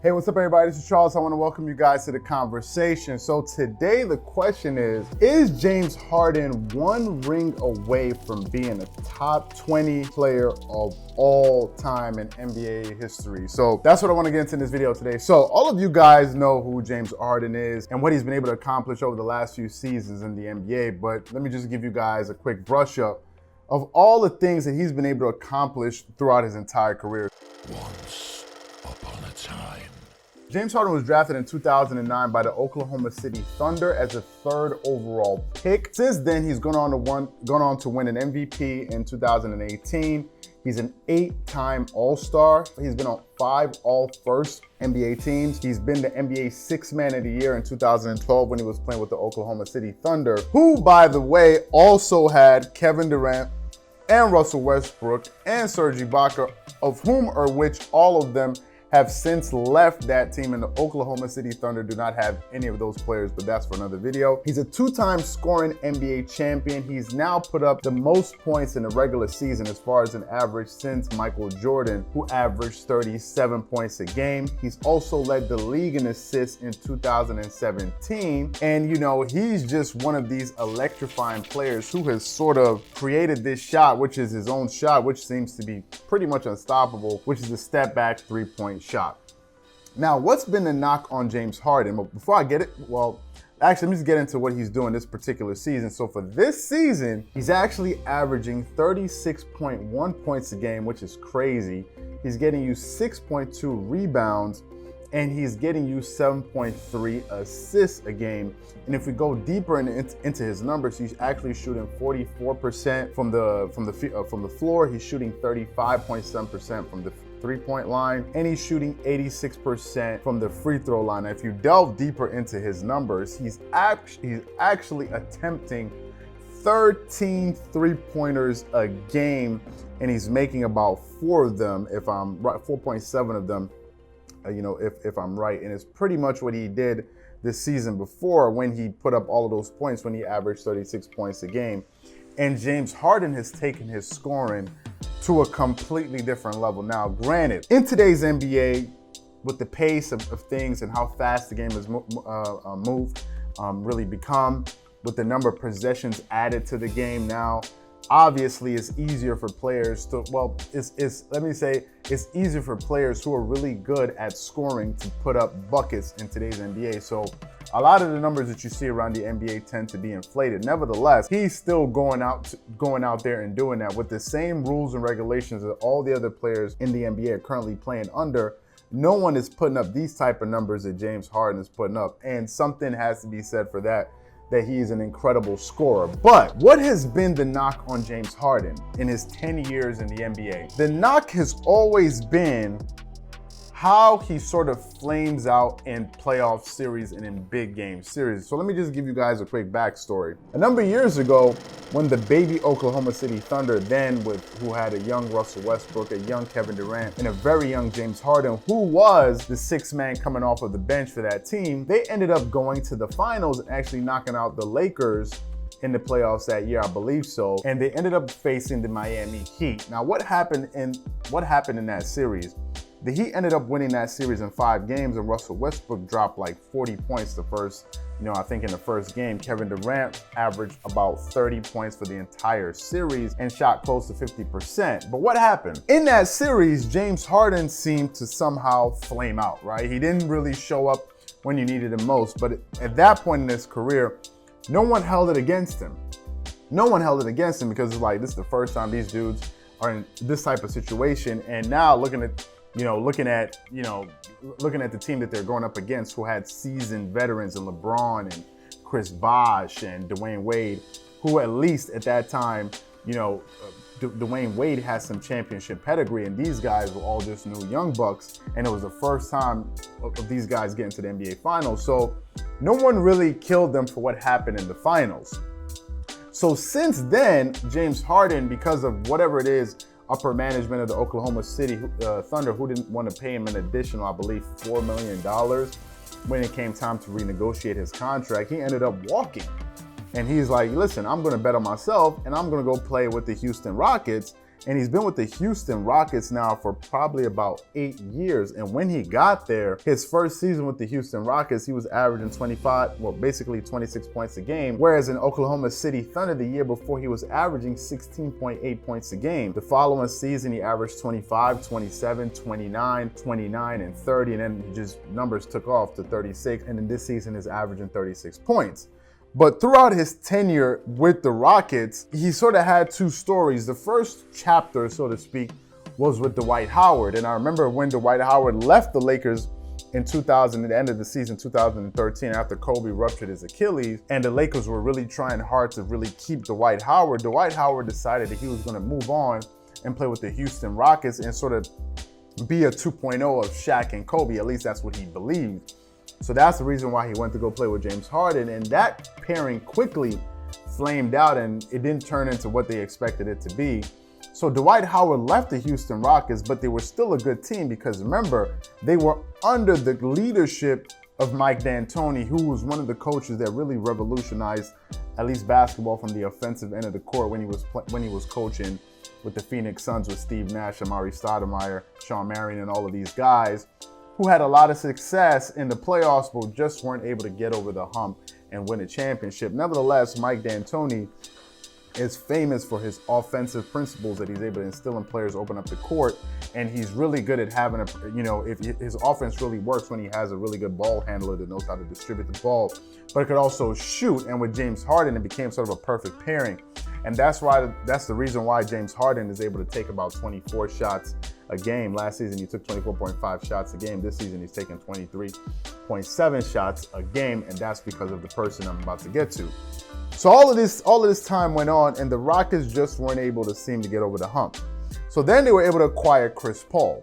Hey, what's up everybody? This is Charles. I want to welcome you guys to the conversation. So today the question is James Harden one ring away from being a top 20 player of all time in NBA history? So that's what I want to get into in this video today. So all of you guys know who James Harden is and what he's been able to accomplish over the last few seasons in the NBA, but let me just give you guys a quick brush up of all the things that he's been able to accomplish throughout his entire career. Once upon a time. James Harden was drafted in 2009 by the Oklahoma City Thunder as a third overall pick. Since then, he's gone on to win an MVP in 2018. He's an 8-time All-Star. He's been on 5 All-First NBA teams. He's been the NBA Sixth Man of the Year in 2012 when he was playing with the Oklahoma City Thunder, who, by the way, also had Kevin Durant and Russell Westbrook and Serge Ibaka, of whom or which all of them have since left that team, and the Oklahoma City Thunder do not have any of those players, but that's for another video. He's a 2-time scoring NBA champion. He's now put up the most points in the regular season as far as an average since Michael Jordan, who averaged 37 points a game. He's also led the league in assists in 2017. And you know, he's just one of these electrifying players who has sort of created this shot, which is his own shot, which seems to be pretty much unstoppable, which is a step back 3-point shot. Now, what's been the knock on James Harden? But before I get it, actually, let me just get into what he's doing this particular season. So for this season, he's actually averaging 36.1 points a game, which is crazy. He's getting you 6.2 rebounds, and he's getting you 7.3 assists a game. And if we go deeper into his numbers, he's actually shooting 44% from the floor. He's shooting 35.7% from the three-point line, and he's shooting 86% from the free throw line. Now, if you delve deeper into his numbers, he's actually attempting 13 three-pointers a game, and he's making about 4 of them, if I'm right, 4.7 of them, if I'm right. And it's pretty much what he did this season before when he put up all of those points, when he averaged 36 points a game. And James Harden has taken his scoring to a completely different level. Now, granted, in today's NBA, with the pace of things and how fast the game has really become, with the number of possessions added to the game now, obviously it's easier for players to, it's easier for players who are really good at scoring to put up buckets in today's NBA. So a lot of the numbers that you see around the NBA tend to be inflated. Nevertheless, he's still going out there and doing that with the same rules and regulations that all the other players in the NBA are currently playing under. No one is putting up these type of numbers that James Harden is putting up, and something has to be said for that he's an incredible scorer. But what has been the knock on James Harden in his 10 years in the NBA? The knock has always been how he sort of flames out in playoff series and in big game series. So let me just give you guys a quick backstory. A number of years ago, when the baby Oklahoma City Thunder, who had a young Russell Westbrook, a young Kevin Durant, and a very young James Harden, who was the sixth man coming off of the bench for that team, they ended up going to the finals and actually knocking out the Lakers in the playoffs that year, I believe so. And they ended up facing the Miami Heat. Now, what happened in that series? The Heat ended up winning that series in 5 games, and Russell Westbrook dropped like 40 points I think in the first game. Kevin Durant averaged about 30 points for the entire series and shot close to 50%. But what happened? In that series, James Harden seemed to somehow flame out, right? He didn't really show up when you needed him most, but at that point in his career, no one held it against him. No one held it against him because it's like, this is the first time these dudes are in this type of situation. And now looking at the team that they're going up against, who had seasoned veterans in LeBron and Chris Bosh and Dwayne Wade, who at least at that time, Dwayne Wade has some championship pedigree, and these guys were all just new young bucks, and it was the first time of these guys getting to the NBA Finals. So no one really killed them for what happened in the finals. So since then, James Harden, because of whatever it is, upper management of the Oklahoma City Thunder, who didn't want to pay him an additional, I believe, $4 million when it came time to renegotiate his contract, he ended up walking. And he's like, listen, I'm going to bet on myself, and I'm going to go play with the Houston Rockets. And he's been with the Houston Rockets now for probably about 8 years. And when he got there, his first season with the Houston Rockets, he was averaging basically 26 points a game. Whereas in Oklahoma City Thunder the year before, he was averaging 16.8 points a game. The following season, he averaged 25, 27, 29, 29, and 30. And then just numbers took off to 36. And then this season is averaging 36 points. But throughout his tenure with the Rockets, he sort of had two stories. The first chapter, so to speak, was with Dwight Howard. And I remember when Dwight Howard left the Lakers in 2000, at the end of the season 2013, after Kobe ruptured his Achilles, and the Lakers were really trying hard to really keep Dwight Howard. Dwight Howard decided that he was going to move on and play with the Houston Rockets and sort of be a 2.0 of Shaq and Kobe. At least that's what he believed. So that's the reason why he went to go play with James Harden. And that pairing quickly flamed out, and it didn't turn into what they expected it to be. So Dwight Howard left the Houston Rockets, but they were still a good team because remember, they were under the leadership of Mike D'Antoni, who was one of the coaches that really revolutionized at least basketball from the offensive end of the court when he was coaching with the Phoenix Suns with Steve Nash, Amari Stoudemire, Shawn Marion, and all of these guys who had a lot of success in the playoffs, but just weren't able to get over the hump and win a championship. Nevertheless, Mike D'Antoni is famous for his offensive principles that he's able to instill in players, open up the court, and he's really good at having if his offense really works when he has a really good ball handler that knows how to distribute the ball, but it could also shoot. And with James Harden, it became sort of a perfect pairing. And that's the reason why James Harden is able to take about 24 shots a game. Last season, he took 24.5 shots a game. This season, he's taking 23.7 shots a game, and that's because of the person I'm about to get to. So all of this time went on, and the Rockets just weren't able to seem to get over the hump. So then they were able to acquire Chris Paul.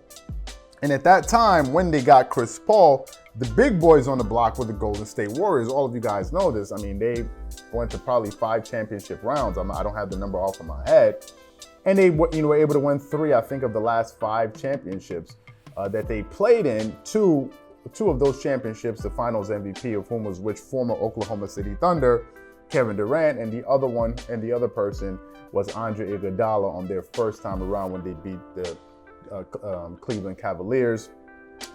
And at that time, when they got Chris Paul, the big boys on the block were the Golden State Warriors. All of you guys know this. I mean, they went to probably 5 championship rounds. I don't have the number off of my head. And they were able to win 3, I think, of the last 5 championships that they played in. Two of those championships, the finals MVP of whom was former Oklahoma City Thunder, Kevin Durant, and the other person was Andre Iguodala on their first time around when they beat the Cleveland Cavaliers,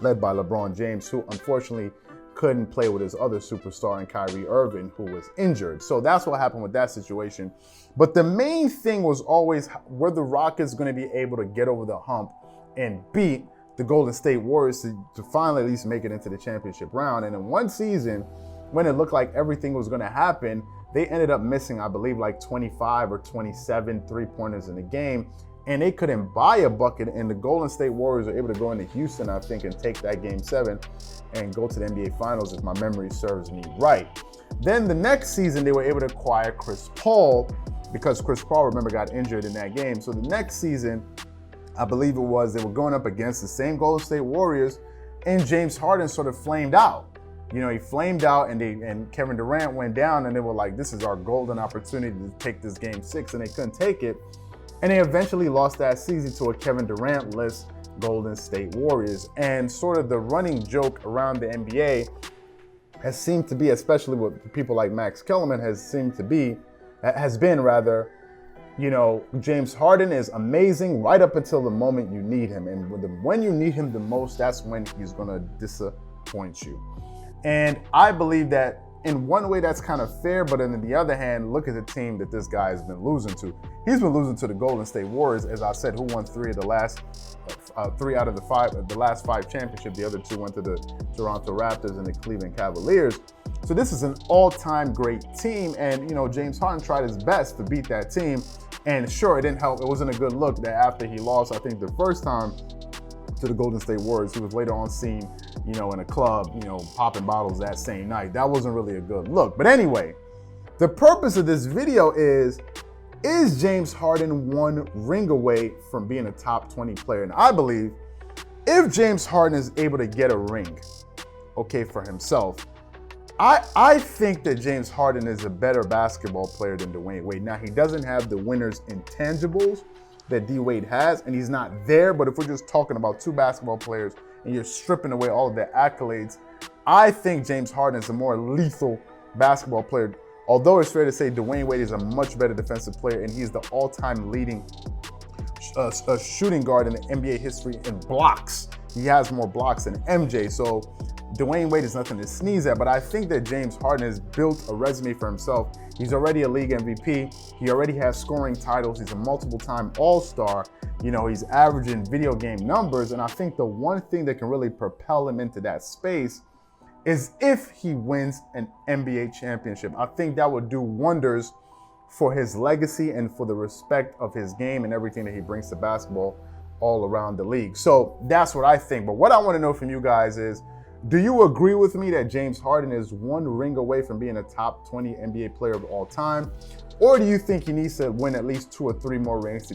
led by LeBron James, who unfortunately couldn't play with his other superstar in Kyrie Irving, who was injured. So that's what happened with that situation. But the main thing was always, were the Rockets going to be able to get over the hump and beat the Golden State Warriors to finally at least make it into the championship round? And in one season, when it looked like everything was going to happen, they ended up missing, I believe, like 25 or 27 three-pointers in the game. And they couldn't buy a bucket, and the Golden State Warriors were able to go into Houston, I think, and take that Game 7 and go to the NBA Finals, if my memory serves me right. Then the next season, they were able to acquire Chris Paul, because Chris Paul, remember, got injured in that game. So the next season, I believe it was, they were going up against the same Golden State Warriors, and James Harden sort of flamed out. He flamed out, and Kevin Durant went down, and they were like, this is our golden opportunity to take this Game 6, and they couldn't take it. And they eventually lost that season to a Kevin Durant-less Golden State Warriors. And sort of the running joke around the NBA has seemed to be, especially with people like Max Kellerman, has been, James Harden is amazing right up until the moment you need him. And when you need him the most, that's when he's going to disappoint you. And I believe that in one way that's kind of fair, but on the other hand, look at the team that this guy has been losing to. He's been losing to the Golden State Warriors, as I said, who won 3 out of the last 5 championships. The other 2 went to the Toronto Raptors and the Cleveland Cavaliers. So this is an all-time great team, and James Harden tried his best to beat that team. And sure, it didn't help. It wasn't a good look that after he lost, I think the first time to the Golden State Warriors, he was later on seen, in a club, popping bottles that same night. That wasn't really a good look. But anyway, the purpose of this video is James Harden 1 ring away from being a top 20 player? And I believe if James Harden is able to get a ring, for himself, I think that James Harden is a better basketball player than Dwayne Wade. Now, he doesn't have the winner's intangibles that D Wade has, and he's not there. But if we're just talking about 2 basketball players and you're stripping away all of their accolades, I think James Harden is a more lethal basketball player. Although it's fair to say Dwayne Wade is a much better defensive player, and he's the all-time leading a shooting guard in the NBA history in blocks. He has more blocks than MJ. So Dwayne Wade is nothing to sneeze at, but I think that James Harden has built a resume for himself. He's already a league MVP. He already has scoring titles. He's a multiple-time All-Star. You know, he's averaging video game numbers. And I think the one thing that can really propel him into that space is if he wins an NBA championship. I think that would do wonders for his legacy and for the respect of his game and everything that he brings to basketball all around the league. So that's what I think. But what I want to know from you guys is, do you agree with me that James Harden is one ring away from being a top 20 NBA player of all time? Or do you think he needs to win at least 2 or 3 more rings to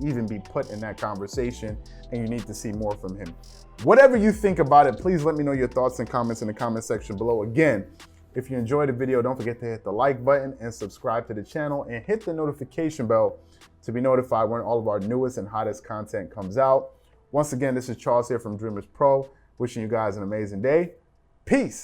even be put in that conversation, and you need to see more from him? Whatever you think about it, please let me know your thoughts and comments in the comment section below. Again, if you enjoyed the video, don't forget to hit the like button and subscribe to the channel and hit the notification bell to be notified when all of our newest and hottest content comes out. Once again, this is Charles here from DreamersPro, wishing you guys an amazing day. Peace.